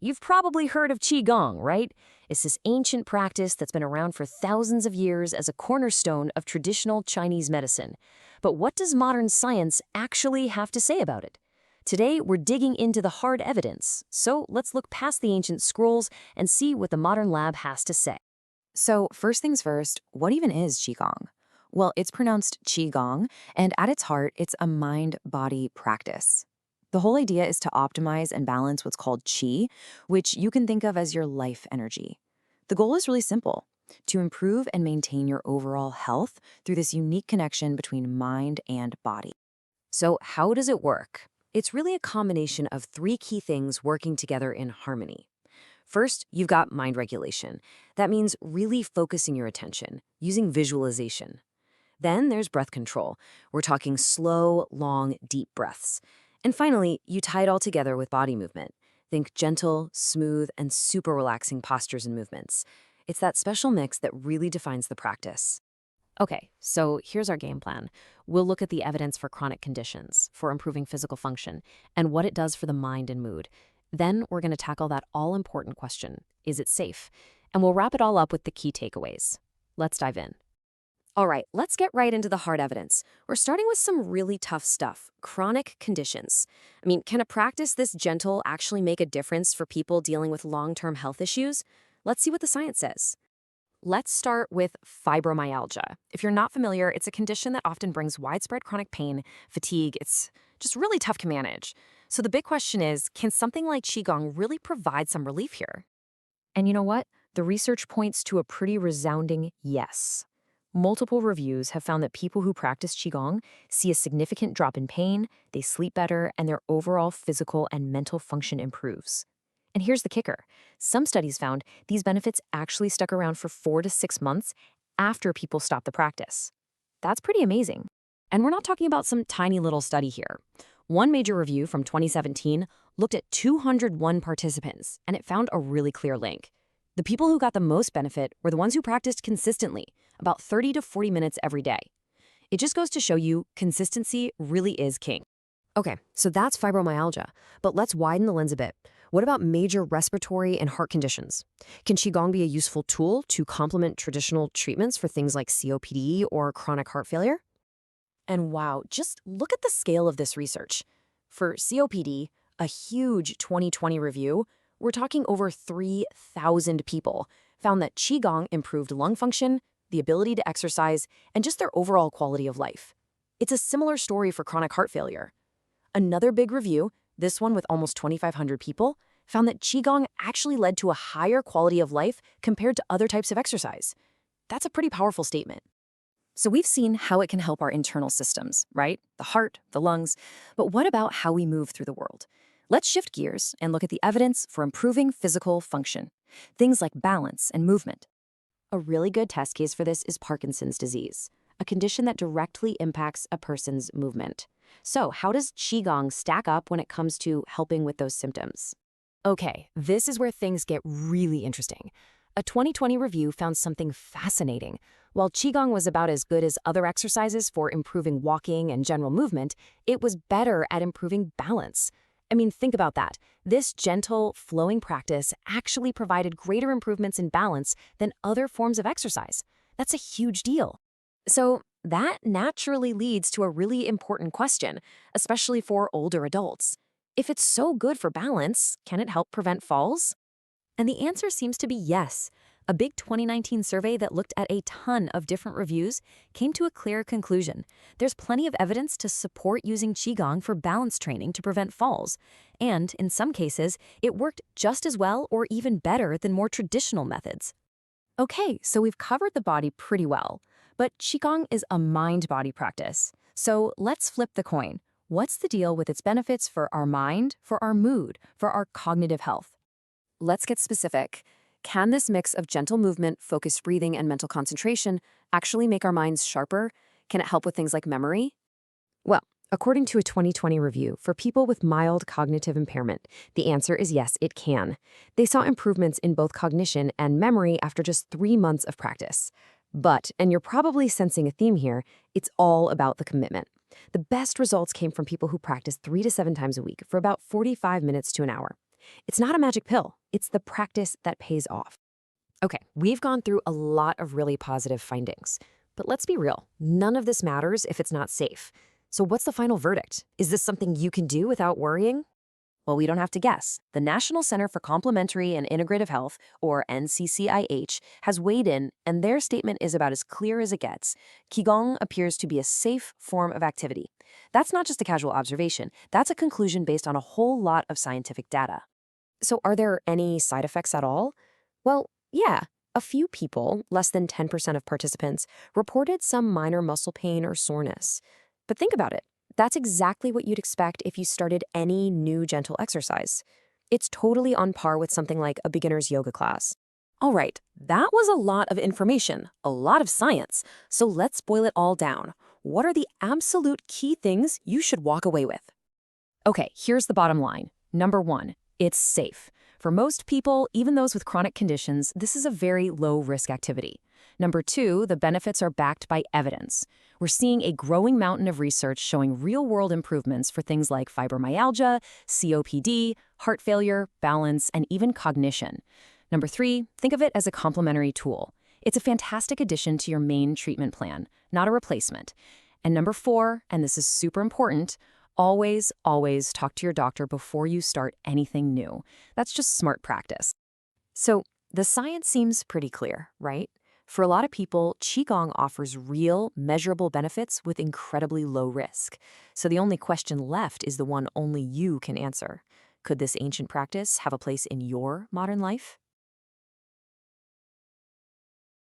You've probably heard of Qigong, right? It's this ancient practice that's been around for thousands of years as a cornerstone of traditional Chinese medicine. But what does modern science actually have to say about it? Today, we're digging into the hard evidence, so let's look past the ancient scrolls and see what the modern lab has to say. So, first things first, what even is Qigong? Well, it's pronounced Qigong, and at its heart, it's a mind body practice. The whole idea is to optimize and balance what's called qi, which you can think of as your life energy. The goal is really simple to improve and maintain your overall health through this unique connection between mind and body. So, how does it work? It's really a combination of three key things working together in harmony. First, you've got mind regulation. That means really focusing your attention, using visualization. Then there's breath control. We're talking slow, long, deep breaths. And finally, you tie it all together with body movement. Think gentle, smooth, and super relaxing postures and movements. It's that special mix that really defines the practice. Okay, so here's our game plan. We'll look at the evidence for chronic conditions, for improving physical function, and what it does for the mind and mood. Then we're going to tackle that all-important question, is it safe? And we'll wrap it all up with the key takeaways. Let's dive in. All right, let's get right into the hard evidence. We're starting with some really tough stuff, chronic conditions. Can a practice this gentle actually make a difference for people dealing with long-term health issues? Let's see what the science says. Let's start with fibromyalgia. If you're not familiar, it's a condition that often brings widespread chronic pain, fatigue. It's just really tough to manage. So the big question is, can something like Qigong really provide some relief here? And you know what? The research points to a pretty resounding yes. Multiple reviews have found that people who practice Qigong see a significant drop in pain, they sleep better, and their overall physical and mental function improves. And here's the kicker. Some studies found these benefits actually stuck around for 4 to 6 months after people stopped the practice. That's pretty amazing. And we're not talking about some tiny little study here. One major review from 2017 looked at 201 participants, and it found a really clear link. The people who got the most benefit were the ones who practiced consistently, about 30 to 40 minutes every day. It just goes to show you consistency really is king. Okay, so that's fibromyalgia, but let's widen the lens a bit. What about major respiratory and heart conditions? Can Qigong be a useful tool to complement traditional treatments for things like COPD or chronic heart failure? And wow, just look at the scale of this research. For COPD, a huge 2020 review, we're talking over 3,000 people, found that Qigong improved lung function, the ability to exercise, and just their overall quality of life. It's a similar story for chronic heart failure. Another big review, this one with almost 2,500 people, found that Qigong actually led to a higher quality of life compared to other types of exercise. That's a pretty powerful statement. So we've seen how it can help our internal systems, right? The heart, the lungs. But what about how we move through the world? Let's shift gears and look at the evidence for improving physical function. Things like balance and movement. A really good test case for this is Parkinson's disease, a condition that directly impacts a person's movement. So how does Qigong stack up when it comes to helping with those symptoms? Okay, this is where things get really interesting. A 2020 review found something fascinating. While Qigong was about as good as other exercises for improving walking and general movement, it was better at improving balance. Think about that. This gentle, flowing practice actually provided greater improvements in balance than other forms of exercise. That's a huge deal. So that naturally leads to a really important question, especially for older adults. If it's so good for balance, can it help prevent falls? And the answer seems to be yes. A big 2019 survey that looked at a ton of different reviews came to a clear conclusion. There's plenty of evidence to support using Qigong for balance training to prevent falls. And in some cases, it worked just as well or even better than more traditional methods. Okay, so we've covered the body pretty well. But Qigong is a mind-body practice. So let's flip the coin. What's the deal with its benefits for our mind, for our mood, for our cognitive health? Let's get specific. Can this mix of gentle movement, focused breathing, and mental concentration actually make our minds sharper? Can it help with things like memory? Well, according to a 2020 review, for people with mild cognitive impairment, the answer is yes, it can. They saw improvements in both cognition and memory after just 3 months of practice. But, and you're probably sensing a theme here, it's all about the commitment. The best results came from people who practiced 3 to 7 times a week for about 45 minutes to an hour. It's not a magic pill. It's the practice that pays off. Okay, we've gone through a lot of really positive findings. But let's be real, none of this matters if it's not safe. So what's the final verdict? Is this something you can do without worrying? Well, we don't have to guess. The National Center for Complementary and Integrative Health, or NCCIH, has weighed in, and their statement is about as clear as it gets. Qigong appears to be a safe form of activity. That's not just a casual observation, that's a conclusion based on a whole lot of scientific data. So are there any side effects at all? Well, yeah. A few people, less than 10% of participants, reported some minor muscle pain or soreness. But think about it. That's exactly what you'd expect if you started any new gentle exercise. It's totally on par with something like a beginner's yoga class. All right, that was a lot of information, a lot of science. So let's boil it all down. What are the absolute key things you should walk away with? Okay, here's the bottom line. Number one, it's safe. For most people, even those with chronic conditions, this is a very low-risk activity. Number two, the benefits are backed by evidence. We're seeing a growing mountain of research showing real-world improvements for things like fibromyalgia, COPD, heart failure, balance, and even cognition. Number three, think of it as a complementary tool. It's a fantastic addition to your main treatment plan, not a replacement. And number four, and this is super important, always talk to your doctor before you start anything new. That's just smart practice. So the science seems pretty clear, right? For a lot of people, Qigong offers real, measurable benefits with incredibly low risk. So the only question left is the one only you can answer. Could this ancient practice have a place in your modern life?